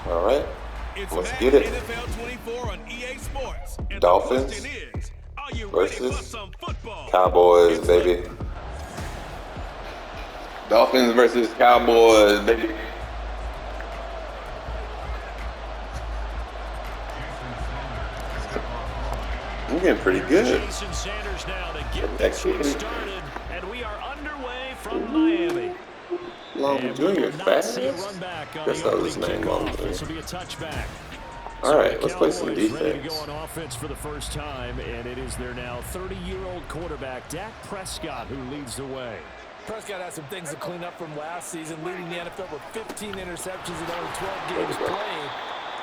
All right, It's let's Madden get it. NFL 24 on EA Sports. And Dolphins the question is, are you ready for versus some football? Cowboys, baby. Dolphins versus Cowboys, baby. I'm getting pretty good. Jason Sanders now to get That this one kid, started, and we are underway from Miami. Long And we Junior, will not see a fast. run back on Guess the that was opening his name, Long kickoff. Junior. This will be a touchback. All So right, the let's play some Cowboys ready to go defense. on offense for the first time, and it is their now 30-year-old quarterback, Dak Prescott, who leads the way. Prescott has some things to clean up from last season, leading the NFL with 15 interceptions in only 12 games played.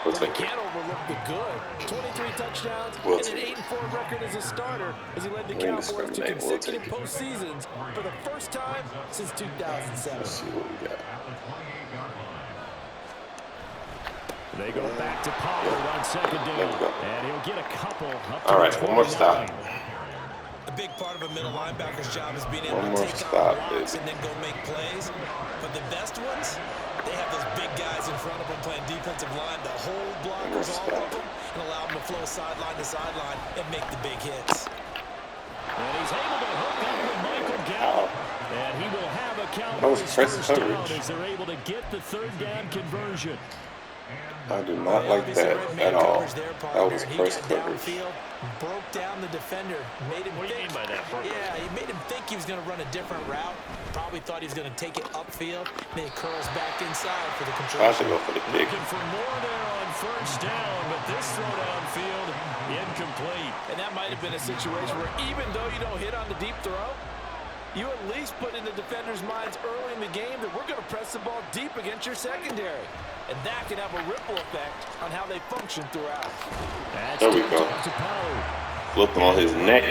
But we can't overlook the good. 23 touchdowns and an 8-4 record as a starter as he led the Cowboys to consecutive postseasons for the first time since 2007. Let's see what we got. They go back to Pollard on second down, and he'll get a couple up to all right, one more stop. A big part of a middle linebacker's job is being able One to more take stop, on blocks baby. and then go make plays. But the best ones, they have those big guys in front of them playing defensive line to hold blockers off of them and allow them to flow sideline to sideline and make the big hits. And he's able to hook up with Michael Gallup. And he will have a Cowboys first down coverage. as they're able to get the third down conversion. I do not like that at all. That was first coverage. Broke down the defender, made him What do you mean by that, Burger? Yeah, he made him think he was going to run a different route. Probably thought he was going to take it upfield. Then he curls back inside for the Try to conversion. go for the pick. Looking for more there on first down, but this throw downfield, incomplete. And that might have been a situation where even though you don't hit on the deep throw, you at least put in the defenders' minds early in the game that we're going to press the ball deep against your secondary. And that can have a ripple effect on how they function throughout. There we go. Flip him on his neck.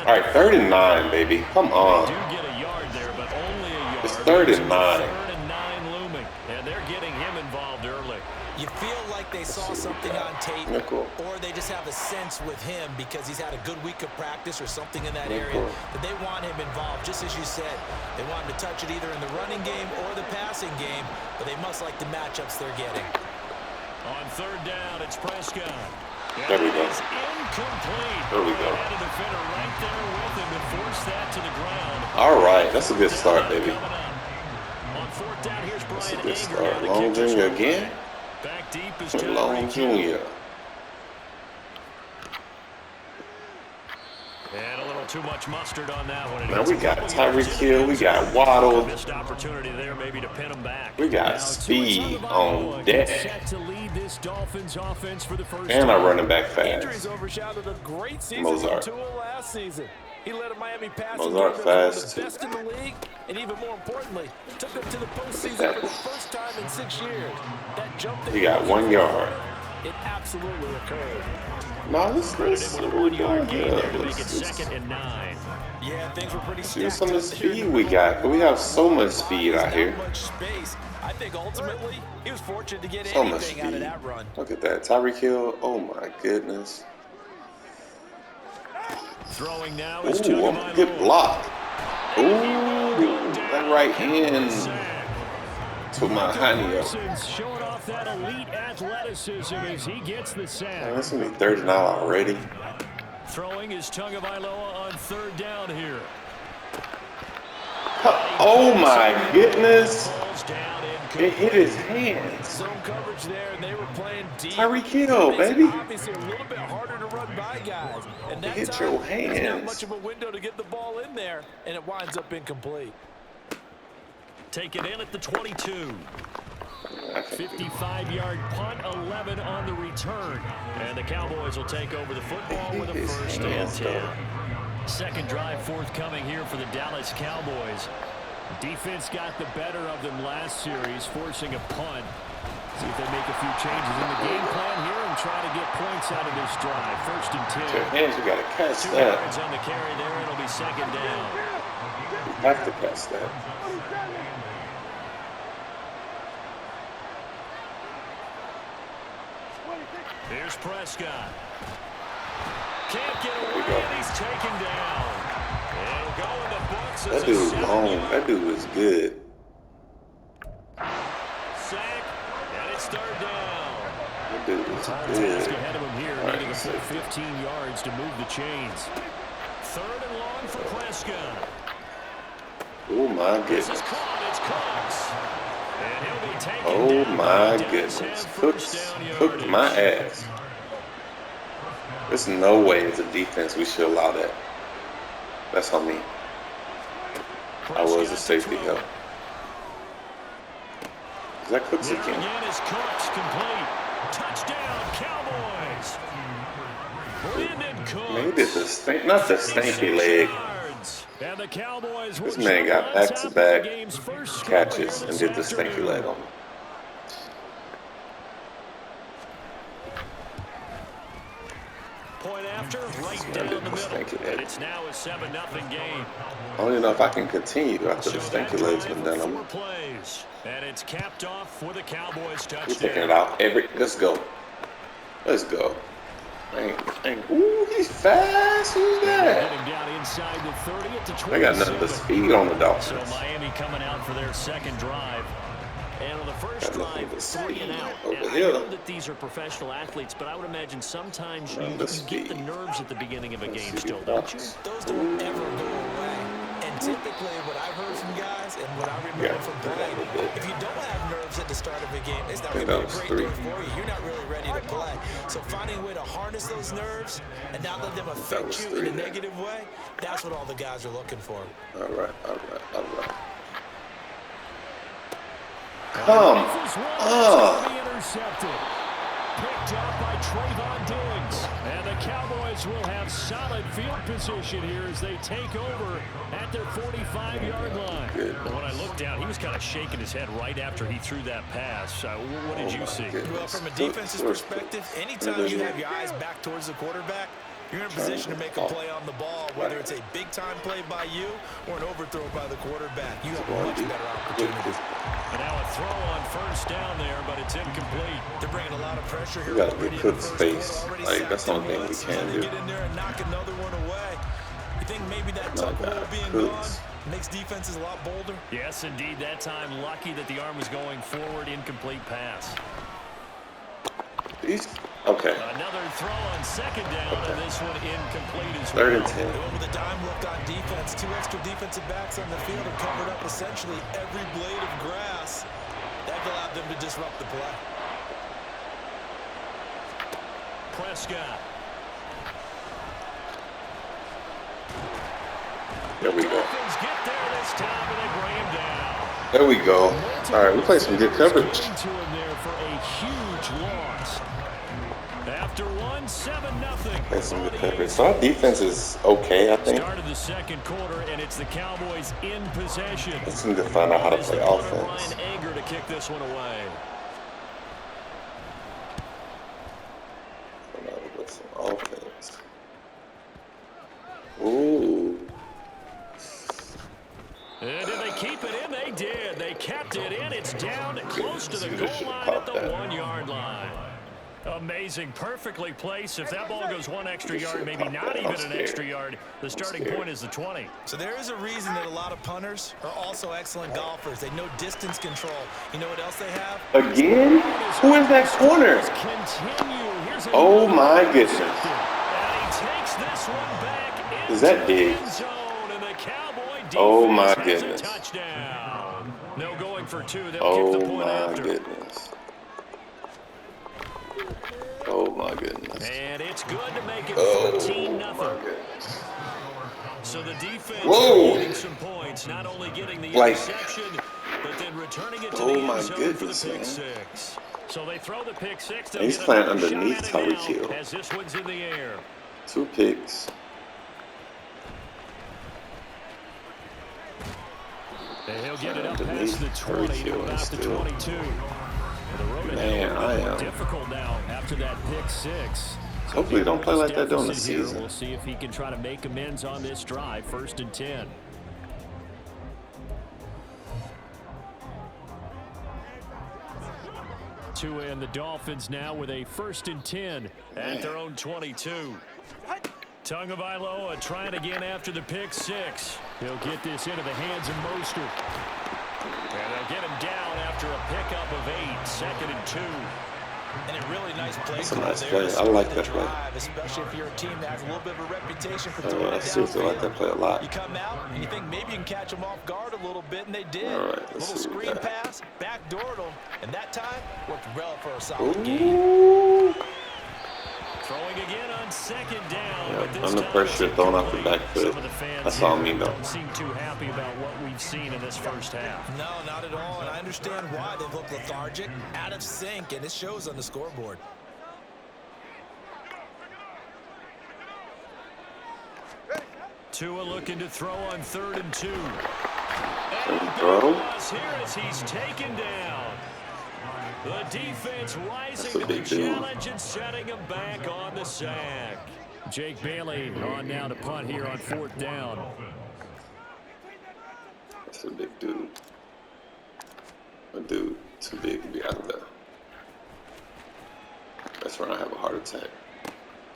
All right, 39, baby. Come on. Do get a yard there, but only a yard. It's 39. Third and 9 looming, and they're getting him involved early. You feel like they saw something on tape, Nickel. or they just have a sense with him because he's had a good week of practice or something in that area Nickel. that they want him involved, just as you said. They want him to touch it either in the running game or the passing game, but they must like the matchups they're getting. On third down, it's Prescott. There we go. It's incomplete. There we go. And a defender right there with him to force that to the ground. All right, that's a good start, baby. On fourth down, here's That's a Brian good Anger. start. Long Junior again. Back deep is Long Junior. And a little too much mustard on that one. Man, we got Tyreek Hill. We got Waddle. Missed opportunity there, maybe to pin him back. We got speed on deck. Set to lead this Dolphins offense for the first And time. our running back Injuries fast. overshadowed a great season Mozart. from Tua last season. He led a Miami passing Mozart game that was one of fast, the best in the league, and even more importantly, took them to the postseason that. for the first time in 6 years. That jump that He got 1 yard. it absolutely occurred. No, let's With a 1-yard gain there to make it let's second and 9. Yeah, things were pretty see stacked some of the up here in speed we got. But we have so much speed out Not here. much space. I think ultimately he was fortunate to get So much anything out of speed. that run. Look at that. Tyreek Hill. Oh my goodness. Throwing now Ooh, is good block. Ooh, that right hand to my honey. Showing off that elite athleticism as he gets the Man, sack. that's gonna be 39 already. Throwing is Tagovailoa on third down here. Oh my goodness. Falls down It hit his hands. Zone coverage there, and they were playing deep. Tyreek Hill, Makes it baby. obviously a little bit harder to run by guys. And that Hit time, your there's not hands. much of a window to get the ball in there, and it winds up incomplete. Take it in at the 22. 55-yard punt, 11 on the return. And the Cowboys will take over the football with a His first and hands, 10. though. Second drive forthcoming here for the Dallas Cowboys. Defense got the better of them last series, forcing a punt. See if they make a few changes in the game plan here and try to get points out of this drive. First and 10. Your hands, we gotta catch 2 that. yards on the carry there. It'll be second down. We have to catch that. Here's Prescott. Can't get we away, go. and he's taken down. It'll go in the books as That a dude's 7-yard long. That dude is good. sack. And It's third down. Task ahead of him here, needing a full 15 yards to move the chains. Third and long for Prescott. Oh my goodness. It's caught. And he'll be taken Oh down. my goodness. Cooked my ass. There's no way as a defense we should allow that. That's on me. I was a safety help. Is that Cooks again? Again is Cooks, complete. Touchdown, Cowboys. Brandon Cooks. Man, he did the not the stanky leg. And the Cowboys This man got back-to-back catches and did the stanky leg on him. Point after, right down the middle. And it's now a 7-0 game. I don't even know if I can continue after the stanky leg's been done on me. Plays, and it's capped off with a Cowboys touchdown. We're taking it out let's go. Let's go. Ooh, he's fast. Who's that? They got nothing but speed on the Dolphins. So Miami coming out for their second drive. And on the first drive, 3 and out. Now, I know that these are professional athletes, but I would imagine sometimes you get the nerves at the beginning of a game still, don't you? Those don't ever go away. And typically, what I've heard from guys and what I remember from playing, if you don't have nerves at the start of a game, it's not going to be a great day for you. You're not really ready to play. So finding a way to harness those nerves and not let them affect you in a negative way, that's what all the guys are looking for. All right. Come on. Intercepted. Picked up by Trayvon Diggs. And the Cowboys will have solid field position here as they take over at their 45-yard line. But when I looked down, he was kind of shaking his head right after he threw that pass. What did you see? Well, from a defense's perspective, anytime you have your eyes back towards the quarterback, you're in a position to make a play on the ball, whether it's a big-time play by you or an overthrow by the quarterback. You have a much better opportunity. And now a throw on first down there, but it's incomplete. They're bringing a lot of pressure here. We got to get Cook's face. Like, that's the only thing we can do. Get in there and knock another one away. You think maybe that tuck roll being gone makes defenses a lot bolder? Yes, indeed. That time, lucky that the arm was going forward. Incomplete pass. Okay. Another throw on second down, and this one incomplete as Third well. and 10. With a dime look on defense, 2 extra defensive backs on the field have covered up essentially every blade of grass. That allowed them to disrupt the play. Prescott. There we go. Dolphins get there this time, and they bring him down. There we go. All right, we played some good coverage. To him there for a huge loss. After 7-0. Played some good coverage. So our defense is okay, I think. Started the second quarter, and it's the Cowboys in possession. Let's need to find out how to play offense. Anger to kick this one away. With some offense. Ooh. And did they keep it in? They did. They kept it in. It's down close to the goal line at the 1-yard line. Amazing. Perfectly placed. If that ball goes one extra yard, maybe not even an extra yard, the starting point is the 20. So there is a reason that a lot of punters are also excellent golfers. They know distance control. You know what else they have? Again? Who is that corner? Oh my goodness. And he takes this one back Is that big? Oh my goodness. Touchdown. No going for 2. They'll Oh kick the point my after. goodness. Oh my goodness. And it's good to make it 14-0. So the defense getting some points, not only getting the interception, but then returning it to the end zone for the pick six. So they throw the pick six. He's playing underneath Tyreek Hill. As this one's in the air. 2 picks. And he'll get it up past the 20 to about the 22. The road Man, I am difficult now after that pick six. So hopefully don't play like that during the season. We'll see if he can try to make amends on this drive. 1st and 10. And the Dolphins now with a 1st and 10 at their own 22. Tagovailoa trying again after the pick six. He'll get this into the hands of Mostert. And they'll get him down after a pickup of 8. 2nd and 2. And a really nice play. That's a nice play. I like that play. Especially if you're a team that has a little bit of a reputation for throwing I seriously like that play a lot. You come out and you think maybe you can catch them off guard a little bit, and they did. All right, a let's little see screen pass, backdoored them, and that time worked well for a solid Ooh. gain. Throwing again on 2nd down. Yeah, under pressure, throwing off the back foot. That's all me, though. Don't seem too happy about what we've seen in this first half. No, not at all, and I understand why they look lethargic, out of sync, and it shows on the scoreboard. Tua looking to throw on 3rd and 2. And throw. Here as he's taken down. The defense rising to the big dude. challenge and setting him back on the sack. Jake Bailey on now to punt here on 4th down. That's a big dude. A dude too big to be out of there. That's when I have a heart attack.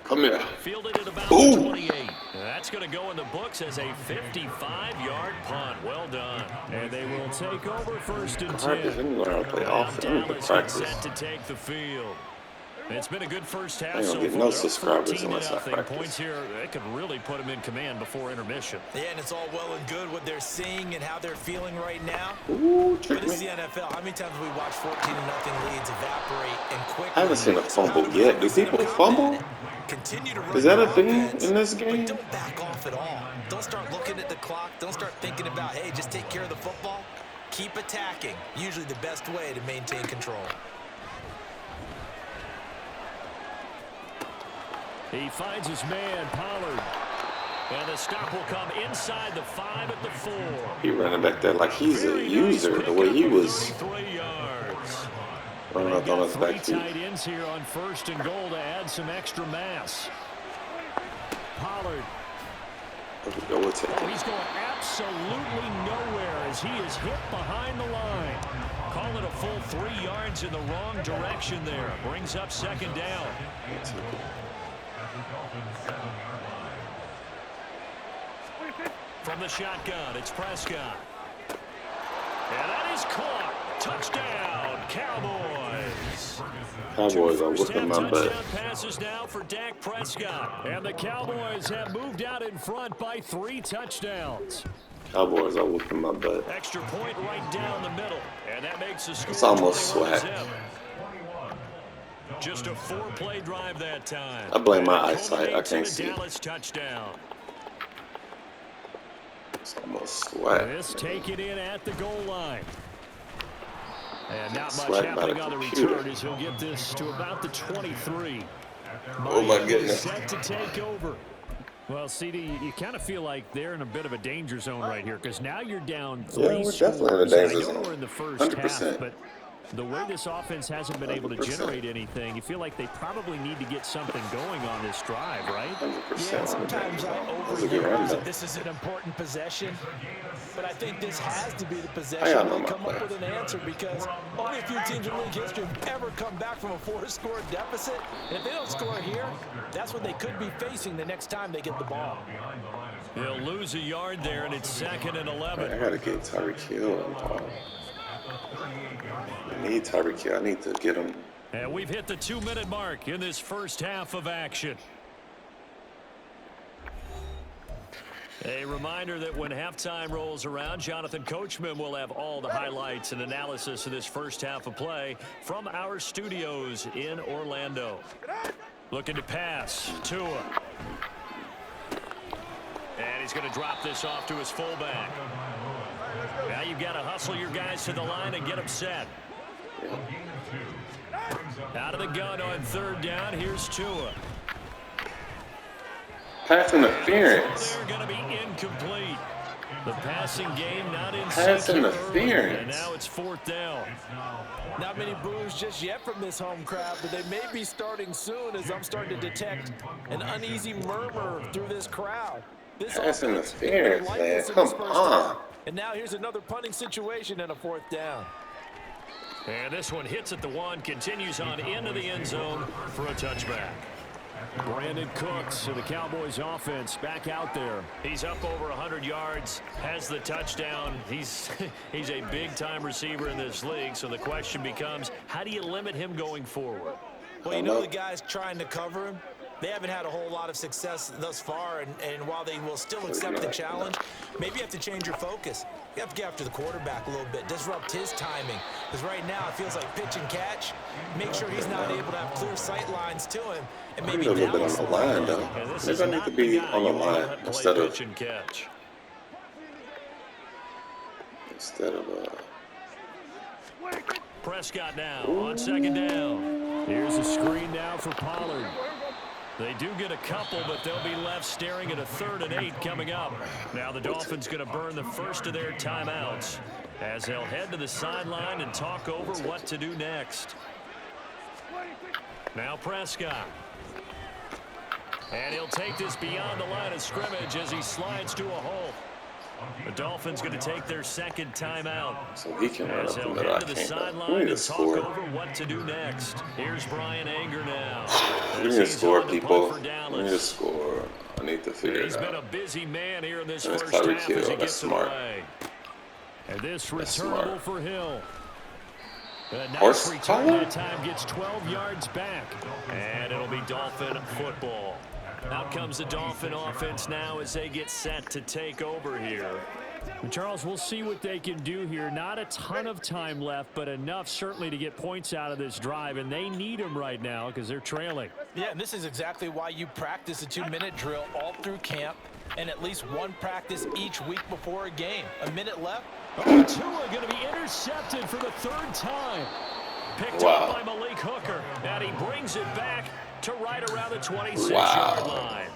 Come here. Fielded at about Ooh. 28. That's going to go in the books as a 55-yard punt. Well done. And they will take over 1st and 10. Practice. I need to learn how to play offense. I need to practice. Set to take the field. It's been a good first half. I ain't gonna get no subscribers unless I practice. Points here. It could really put them in command before intermission. Yeah, and it's all well and good what they're seeing and how they're feeling right now. Ooh, But this is the NFL. How many times have we watched 14-0 leads evaporate and quickly? I haven't seen a fumble yet. Do people fumble? Continue to run Is that a your thing offense, in this game? But don't back off at all. Don't start looking at the clock. Don't start thinking about, hey, just take care of the football. Keep attacking. Usually the best way to maintain control. He finds his man, Pollard. And the stop will come inside the 5 at the 4. He running back there like he's a user. The way he was 3 yards. running up on his back feet. Tight ends here on 1st and goal to add some extra mass. Pollard. We'll take it. He's going absolutely nowhere as he is hit behind the line. Call it a full 3 yards in the wrong direction there. Brings up 2nd down. From the shotgun, it's Prescott. And that is caught. Touchdown, Cowboys. Cowboys are whipping my butt. Passes now for Dak Prescott. And the Cowboys have moved out in front by 3 touchdowns. Cowboys are whipping my butt. Extra point right down the middle. And that makes the score. It's almost swag. Just a 4-play drive that time. I blame my eyesight. I can't see. Dallas touchdown. It's almost swag. This taken in at the goal line. And not much Swag by the happening on the computer. return as he'll get this to about the 23. Oh my goodness. Set to take over. Well, CD, you kind of feel like they're in a bit of a danger zone right here because now you're down 3 Yeah, we're definitely in a scores. danger I know zone. we're in the first 100%. half, but the way this offense hasn't been able to 100%. generate anything, you feel like they probably need to get something going on this drive, right? 100%. Yeah, sometimes I That's a good run, overuse though. that this is an important possession, but I think this has to be the I possession got no to come more up with an answer because only a few teams in league history have ever come back from a 4-score deficit. And if they don't score here, that's what they could be facing the next time they get the ball. They'll lose a yard there, and it's 2nd and 11. I gotta get Tyreek Hill. I need Tyreek Hill. I need to get him. And we've hit the 2-minute mark in this first half of action. A reminder that when halftime rolls around, Jonathan Coachman will have all the highlights and analysis of this first half of play from our studios in Orlando. Looking to pass, Tua. And he's going to drop this off to his fullback. Now you've got to hustle your guys to the line and get them set. Out of the gun on 3rd down, here's Tua. Pass interference. They're going to be incomplete. The passing game not in Pass sync interference. and now it's 4th down. Not many boos just yet from this home crowd, but they may be starting soon as I'm starting to detect an uneasy murmur through this crowd. This Pass offense, interference, like man. this in Come this first on. half. And now here's another punting situation and a 4th down. And this one hits at the 1, continues on into the end zone for a touchback. Brandon Cooks of the Cowboys offense back out there. He's up over 100 yards, has the touchdown. He's a big-time receiver in this league, so the question becomes, how do you limit him going forward? Well, you know the guys trying to cover him, they haven't had a whole lot of success thus far, and while they will still accept the challenge, maybe you have to change your focus. You have to get after the quarterback a little bit, disrupt his timing, because right now it feels like pitch and catch. Make sure he's not able to have clear sight lines to him, and maybe a little bit on the line, though. Maybe I need to be on the line instead of Prescott now on second down. Here's a screen now for Pollard. They do get a couple, but they'll be left staring at a 3rd and 8 coming up. Now the Dolphins going to burn the first of their timeouts as they'll head to the sideline and talk over what to do next. Now Prescott. And he'll take this beyond the line of scrimmage as he slides to a hole. The Dolphins going to take their second timeout. So he can run as up they'll the middle. head to the sideline and talk over what to do next. Here's Brian Anger now. We need to score, people. We need to score. I need to figure it out. He's been a busy man here in this first half as he gets it away. And this returnable for Hill. A nice return that time, gets 12 yards back. And it'll be Dolphin football. Out comes the Dolphin offense now as they get set to take over here. Charles, we'll see what they can do here. Not a ton of time left, but enough certainly to get points out of this drive, and they need them right now because they're trailing. Yeah, and this is exactly why you practice a 2-minute drill all through camp and at least one practice each week before a game. A minute left. Oh, Tua going to be intercepted for the 3rd time. Picked up by Malik Hooker, and he brings it back to right around the 26-yard line.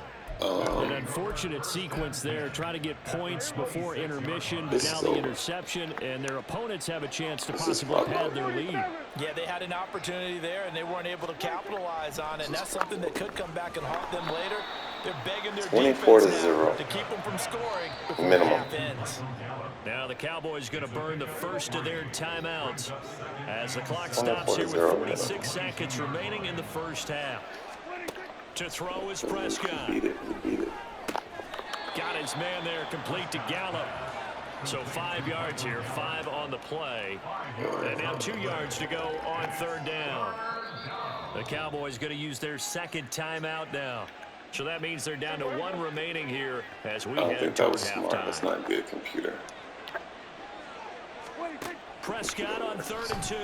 An unfortunate sequence there, trying to get points before intermission, but now the interception, and their opponents have a chance to possibly pad their lead. Yeah, they had an opportunity there, and they weren't able to capitalize on it, and that's something that could come back and haunt them later. They're begging their 24-0 to keep them from scoring before minimum. the half ends. Now the Cowboys going to burn the first of their timeouts as the clock stops here with 46 seconds remaining in the first half. To throw is Prescott. Beat it. Got his man there, complete to Gallup. So 5 yards here, 5 on the play. And now 2 yards to go on 3rd down. The Cowboys going to use their second timeout now. So that means they're down to 1 remaining here as we head toward halftime. That's not good, computer. Prescott on 3rd and 2.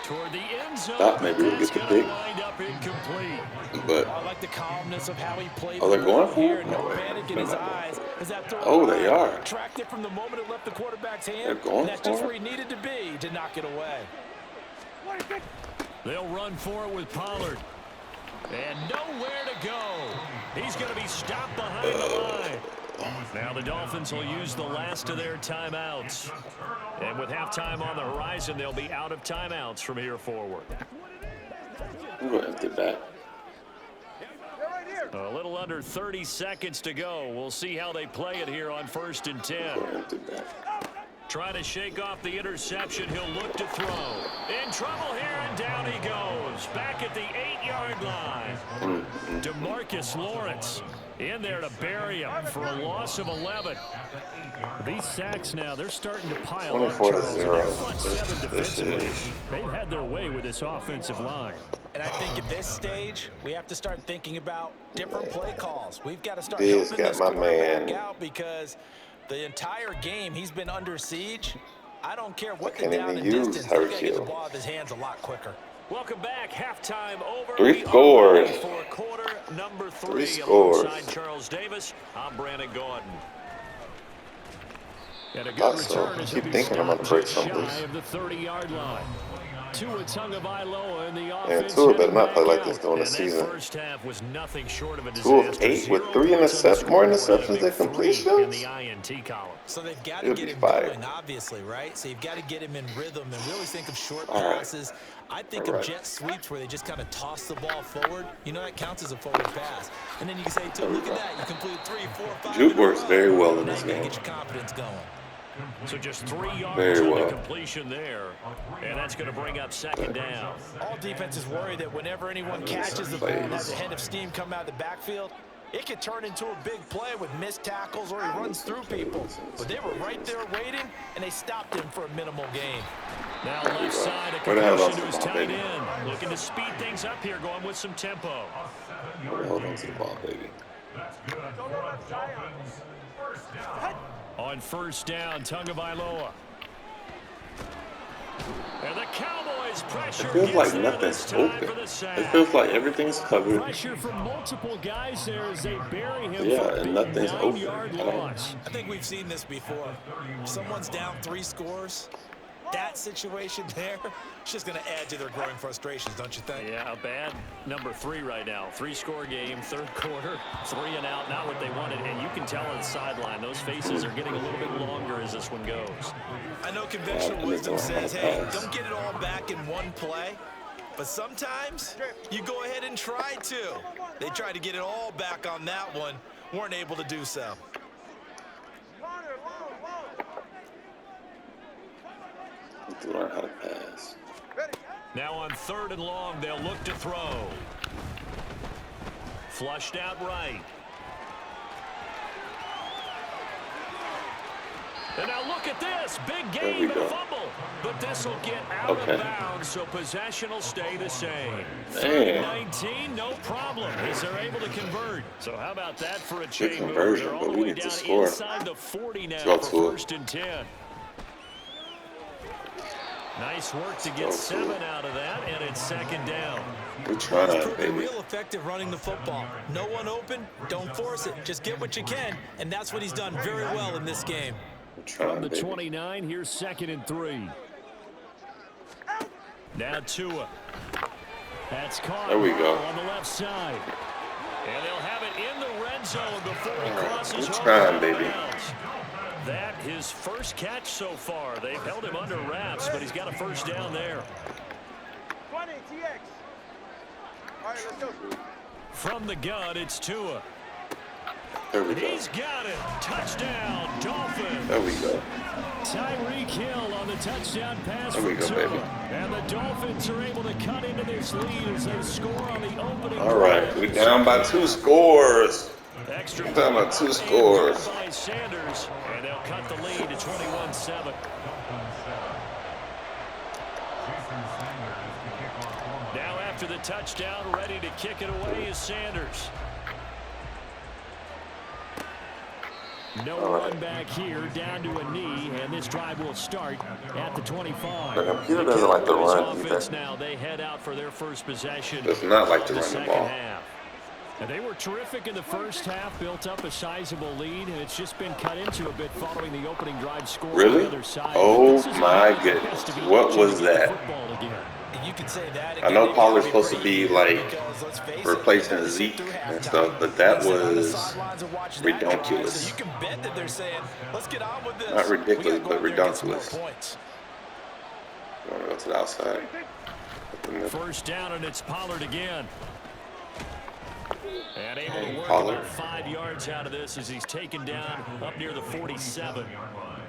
Toward the end zone. Thought maybe we'll get the pick. But I like the calmness of how he played. they're going for it? No panic in his eyes. They are. Tracked it from the moment it left the quarterback's hand. They're going that's just where he needed to be to knock it away. They'll run for it with Pollard. And nowhere to go. He's going to be stopped behind the line. Now the Dolphins will use the last of their timeouts. And with halftime on the horizon, they'll be out of timeouts from here forward. I'm going to empty that. A little under 30 seconds to go. We'll see how they play it here on 1st and 10. Trying to shake off the interception. He'll look to throw. In trouble here, and down he goes. Back at the 8-yard line. DeMarcus Lawrence in there to bury him for a loss of 11. These sacks now, they're starting to pile up. 24-0. They've had their way with this offensive line. And I think at this stage, we have to start thinking about different play calls. We've got to start This helping got this my quarterback man. out because the entire game he's been under siege. I don't care what the Can't down even and use distance. He's got to get the Herschel. ball out of his hands a lot quicker. Welcome back. Halftime over. 3 scores. For quarter number 3. 3 scores. Alongside Charles Davis, I'm Brandon Gordon. And a good return as keep thinking I'm going to break some of shy of the 30-yard line. Tua Tagovailoa in the And offense. Tua better not play like this during the season. First half was nothing short of a 2 of disaster. 8 with 3 interceptions, more interceptions than completions. In the INT column. So they've got to He'll get be him fired. going, obviously, right? So you've got to get him in rhythm and really think of short passes. I think of jet sweeps where they just kind of toss the ball forward. You know, that counts as a forward pass. And then you can say, look at that. You completed 3, 4, 5. Juke works very well in this game. Get your confidence going. So just 3 yards on the completion there. And that's going to bring up second down. All defenses worry that whenever anyone catches the ball and has a head of steam come out of the backfield, it could turn into a big play with missed tackles or he runs through people. But they were right there waiting, and they stopped him for a minimal gain. Now left side, a completion who's tight end. Looking to speed things up here, going with some tempo. Hold on to the ball, baby. On first down, Tagovailoa. And the Cowboys pressure. It feels like nothing's open. It feels like everything's covered. Pressure from multiple guys there as they bury him. Yeah, and nothing's open. I think we've seen this before. If someone's down 3 scores, that situation there, it's just going to add to their growing frustrations, don't you think? Yeah, a bad number 3 right now. 3-score game, third quarter, 3 and out, not what they wanted. And you can tell on the sideline, those faces are getting a little bit longer as this one goes. I know conventional wisdom says, hey, don't get it all back in one play. But sometimes you go ahead and try to. They tried to get it all back on that one, weren't able to do so. To learn how to pass. Now on 3rd and long, they'll look to throw. Flushed out right. And now look at this. Big game and a fumble. But this will get out of bounds, so possession will stay the same. 19, no problem, as they're able to convert. So how about that for a chain move? They're all the way down inside the 40 now for 1st and 10. Nice work to get 7 out of that, and it's 2nd down. We're trying, baby. Real effective running the football. No one open, don't force it. Just get what you can, and that's what he's done very well in this game. From the 29, here's 2nd and 3. Now Tua. That's caught. There we go. On the left side. And they'll have it in the red zone before he crosses home. We're trying, baby. That his first catch so far. They've held him under wraps, but he's got a first down there. 20 TX. All right, let's go. From the gun, it's Tua. There we go. He's got it. Touchdown, Dolphins. There we go. Tyreek Hill on the touchdown pass there we go, Tua. baby. And the Dolphins are able to cut into this lead as they score on the opening. All right, we're down by 2 scores. We're down by 2 scores. By Sanders, and they'll cut the lead to 21-7. Now after the touchdown, ready to kick it away is Sanders. No run back here, down to a knee, and this drive will start at the 25. The computer doesn't like to run either. Now they head out for their first possession. Does not like to run the ball. Half. And they were terrific in the first half, built up a sizable lead, and it's just been cut into a bit following the opening drive score on the other side. Oh my goodness. What was that? You can say that I know Pollard's supposed to be like replacing Zeke and stuff, but that was ridiculous. You can bet that they're saying, let's get on with this. Not ridiculous, but ridiculous. You want to go to the outside? First down, and it's Pollard again. And able to work about 5 yards out of this as he's taken down up near the 47.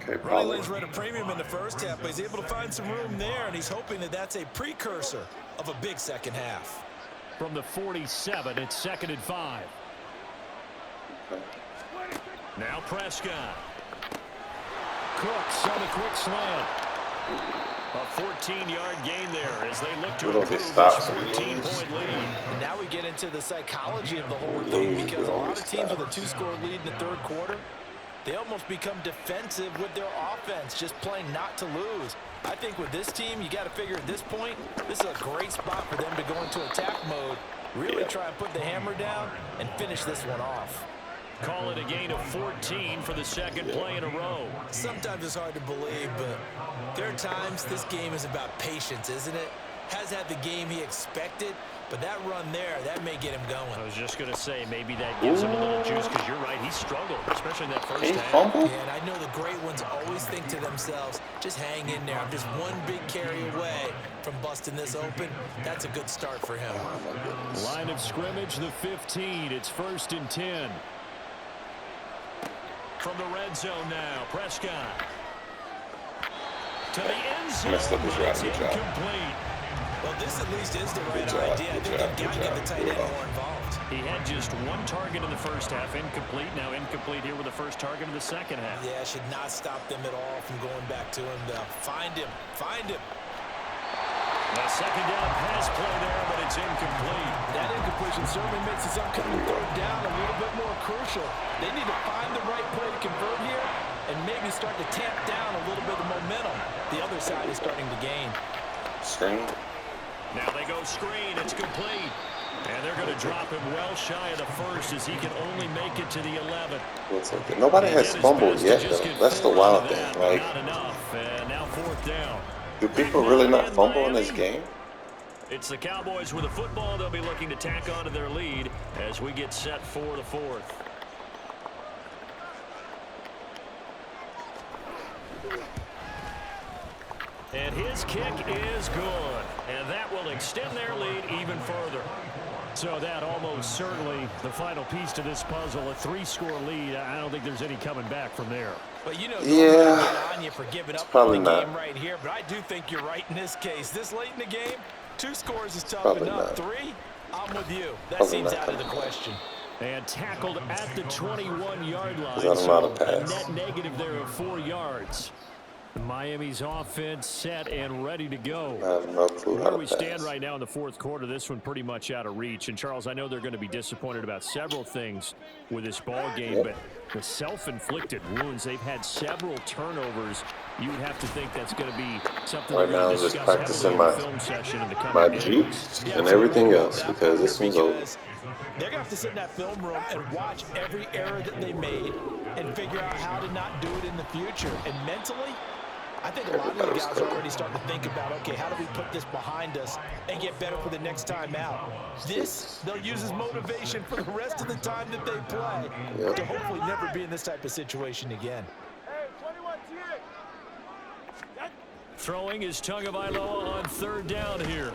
Okay, Ryland's read a premium in the first half, but he's able to find some room there, and he's hoping that that's a precursor of a big second half. From the 47, it's 2nd and 5. Okay. Now Prescott. Cooks on a quick slant. A 14-yard gain there as they look to improve this 14-point lead. And now we get into the psychology of the whole thing, because a lot of teams with a 2-score lead in the third quarter, they almost become defensive with their offense, just playing not to lose. I think with this team, you got to figure at this point, this is a great spot for them to go into attack mode, really try and put the hammer down and finish this one off. Call it a gain of 14 for the second play in a row. Sometimes it's hard to believe, but there are times this game is about patience, isn't it? Has had the game he expected, but that run there, that may get him going. I was just going to say, maybe that gives him a little juice, because you're right, he struggled, especially in that first half. Fumble? Yeah, and I know the great ones always think to themselves, just hang in there. I'm just one big carry away from busting this open. That's a good start for him. Line of scrimmage, the 15. It's 1st and 10. From the red zone now, Prescott. to the end zone, Messed up his but route. it's Good job. incomplete. Well, this at least is the right Good job. idea. I Good think job. they've got to get the tight end more involved. He had just one target in the first half, incomplete. Now incomplete here with the first target in the second half. Yeah, should not stop them at all from going back to him. Find him. Find him. A second down pass play there, but it's incomplete. That incompletion certainly makes this upcoming third down a little bit more crucial. They need to find the right play to convert here and maybe start to tamp down a little bit of momentum. The other side is starting to gain. Screen. Now they go screen. It's complete. And they're going to drop him well shy of the first as he can only make it to the 11. Looks like it. Nobody has fumbled yet, though. That's the wild thing. Like, not enough. And now fourth down. do people really not fumble in this game? It's the Cowboys with a football. They'll be looking to tack on to their lead as we get set for the fourth. And his kick is good. And that will extend their lead even further. So that almost certainly the final piece to this puzzle, a 3-score lead. I don't think there's any coming back from there. But you know, yeah, get on you for giving up probably on the not. game right here. But I do think you're right in this case. This late in the game, 2 scores is tough Probably enough. not. 3, I'm with you. That Probably seems not. out of the question. And tackled at the 21-yard line. Is that a lot of So a pass? net negative there of 4 yards. Miami's offense set and ready to go. I have no clue how Where to we pass. stand right now in the fourth quarter, this one pretty much out of reach. And, Charles, I know they're going to be disappointed about several things with this ball game, but the self-inflicted wounds, they've had several turnovers. You would have to think that's going to be something Right they're now, going I'm to just discuss practicing heavily in the film session in the my coming days. juice and everything else because this one's over. They're going to have to sit in that film room and watch every error that they made and figure out how to not do it in the future. And mentally, I think a lot of the guys are already starting to think about, okay, how do we put this behind us and get better for the next time out? This, they'll use as motivation for the rest of the time that they play to hopefully never be in this type of situation again. Hey, 21 TX. Throwing is Tagovailoa on third down here.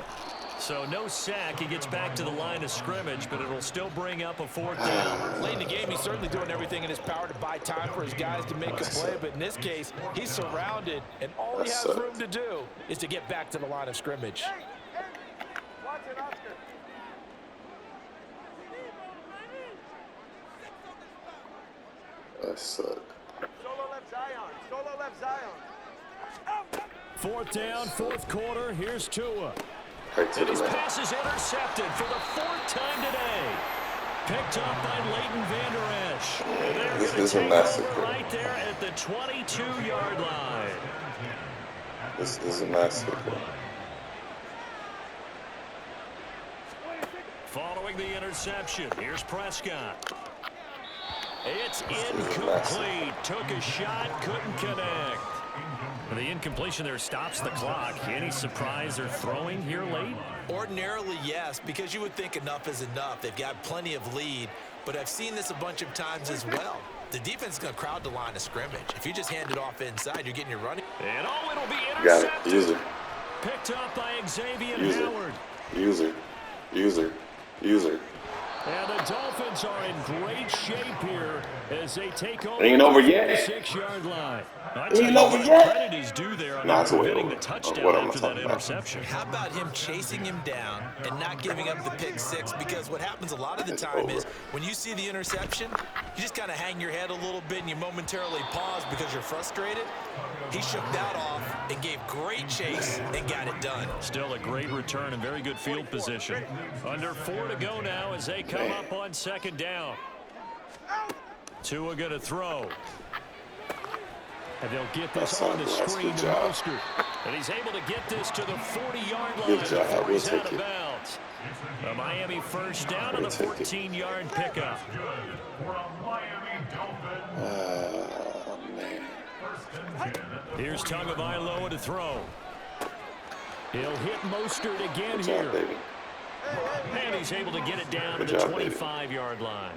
So no sack. He gets back to the line of scrimmage, but it'll still bring up a fourth down. Late in the game, he's certainly doing everything in his power to buy time for his guys to make a play, but in this case, he's surrounded, and all he has room to do is to get back to the line of scrimmage. Hey, watch it, Oscar. That suck. Solo left Zion. Solo left Zion. Fourth down, fourth quarter. Here's Tua. Right to And the his man. pass is intercepted for the 4th time today. Picked up by Leighton Vander Esch. They're This going is to a take massacre. over right there at the 22-yard line. This is a massacre. Following the interception, here's Prescott. It's is a incomplete. Took a shot, couldn't connect. The incompletion there stops the clock. Any surprise they're throwing here late? Ordinarily, yes, because you would think enough is enough. They've got plenty of lead, but I've seen this a bunch of times as well. The defense is going to crowd the line of scrimmage. If you just hand it off inside, you're getting your running. And oh, it'll be Got intercepted. it. User. Picked up by Xavier User. Howard. User. User. User. And the Dolphins are in great shape here as they take over Ain't over yet. the 6-yard line. Ain't over yet. Credit is due there on Nah, it's way preventing over. the touchdown What am I after that talking about? interception. How about him chasing him down and not giving up the pick six? Because what happens a lot of the time is when you see the interception, you just kind of hang your head a little bit and you momentarily pause because you're frustrated. He shook that off and gave great chase and got it done. Still a great return and very good field position. Under 4 to go now as they come up on second down. Tua going to throw. And they'll get this on the screen to Mostert. And he's able to get this to the 40-yard line Good job. before he's We'll out take of it. bounds. A Miami first down on the 14-yard pickup. Oh, man. Here's Tagovailoa to throw. He'll hit Mostert again Good here. job, baby. And he's able to get it down to Good the job, baby. 25-yard line.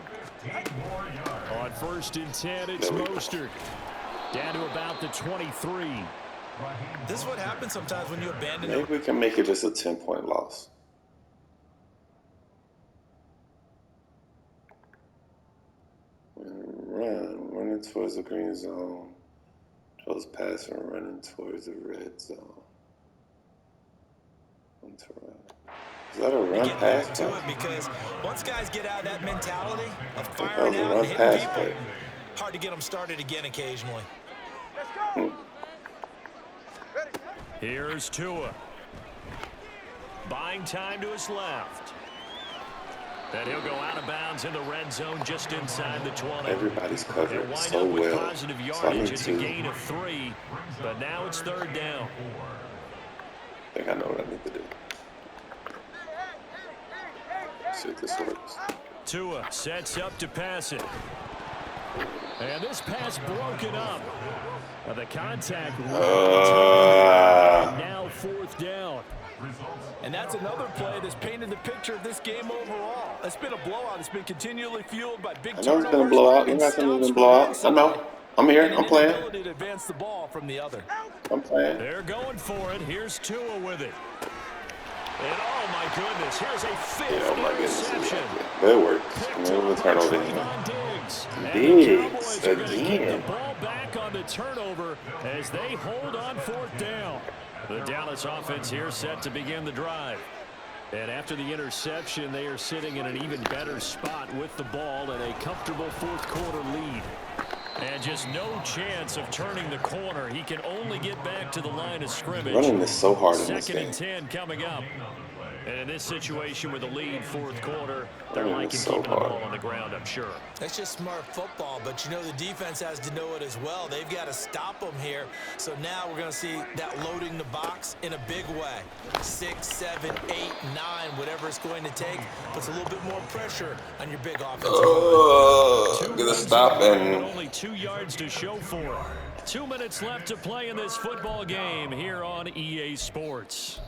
On 1st and 10, it's There we go. Mostert. Down to about the 23. This is what happens sometimes when you abandon Maybe we can make it just a 10-point loss. Running towards the green zone. Close pass and running towards the red zone. Is that a run pass play? Because once guys get out of that mentality of firing out and hitting people, hard to get them started again occasionally. Here's Tua. Buying time to his left. And he'll go out of bounds in the red zone just inside the 20. Everybody's covered so With well. positive yardage. It's a gain of 3, but now it's 3rd down. I think I know what I need to do. See if this works. Tua sets up to pass it. And this pass broken up. The contact. Now 4th down. And that's another play that's painted the picture of this game overall. It's been a blowout. It's been continually fueled by big turnovers. I know it's been a blowout. You got something to blow out. I know. I'm here. I'm playing. To advance the ball from the other. I'm playing. They're going for it. Here's Tua with it. And oh my goodness, here's a 5th interception. That works. And then we'll turn over again. Diggs again. The ball back on the turnover as they hold on 4th down. The Dallas offense here set to begin the drive. And after the interception, they are sitting in an even better spot with the ball and a comfortable 4th quarter lead. And just no chance of turning the corner. He can only get back to the line of scrimmage. Running is so hard in this game. 2nd and 10 coming up. And in this situation with the lead 4th quarter, they're liking keeping the ball on the ground, I'm sure. That's just smart football, but you know the defense has to know it as well. They've got to stop them here. So now we're going to see that loading the box in a big way. 6, 7, 8, 9, whatever it's going to take, puts a little bit more pressure on your big offensive line. Gonna stop and only 2 yards to show for it. 2 minutes left to play in this football game here on EA Sports.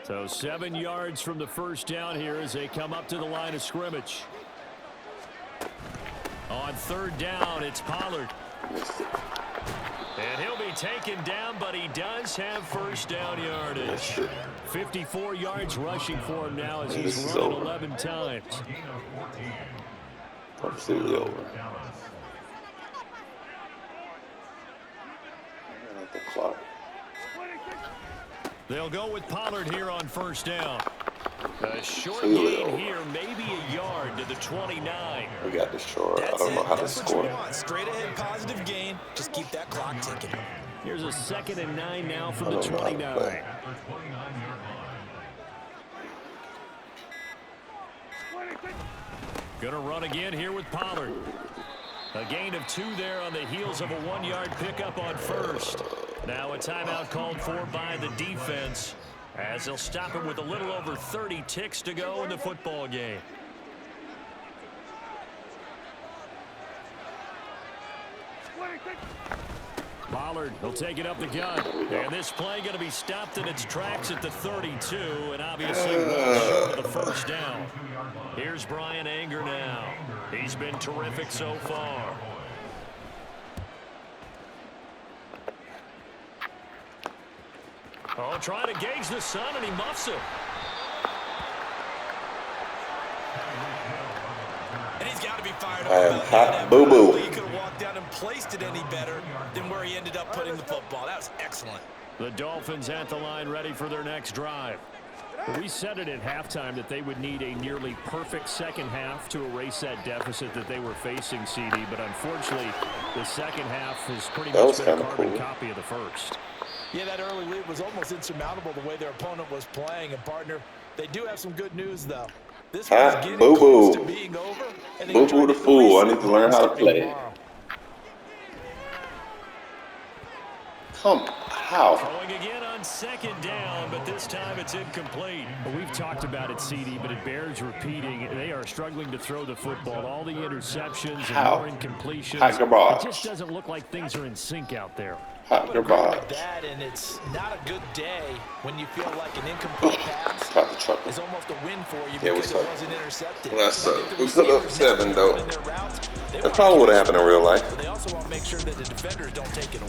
So 7 yards from the 1st down here as they come up to the line of scrimmage. On 3rd down, it's Pollard. And he'll be taken down, but he does have 1st down yardage. 54 yards rushing for him now as he's running 11 times. Absolutely over. At the clock. They'll go with Pollard here on 1st down. A short gain here, maybe a yard to the 29. We got the short. I don't know how to score. Straight ahead, positive gain. Just keep that clock ticking. Here's a 2nd and 9 now from the 29. Gonna run again here with Pollard. A gain of 2 there on the heels of a 1-yard pickup on 1st. Now a timeout called for by the defense as they'll stop him with a little over 30 ticks to go in the football game. Pollard will take it up the gut. And this play going to be stopped in its tracks at the 32, and obviously well short of the 1st down. Here's Brian Anger now. He's been terrific so far. Oh, trying to gauge the sun, and he muffs it. And he's got to be fired up. I am hot boo-boo. He could have walked down and placed it any better than where he ended up putting the football. That was excellent. The Dolphins at the line ready for their next drive. We said it at halftime that they would need a nearly perfect second half to erase that deficit that they were facing, CD, but unfortunately, the second half has pretty much been a carbon copy of the first. Yeah, that early lead was almost insurmountable the way their opponent was playing. And, partner, they do have some good news, though. This was getting close to being over. Boo-boo the fool. I need to learn how to play. How? Throwing again on 2nd down, but this time it's incomplete. Well, we've talked about it, CD, but it bears repeating. They are struggling to throw the football. All the interceptions and more incompletions. It just doesn't look like things are in sync out there. That, and it's not a good day when you feel like an incomplete pass is almost a win for you because it wasn't intercepted. We put up 7, though. That probably would have happened in real life. They also want to make sure that the defenders don't take it away.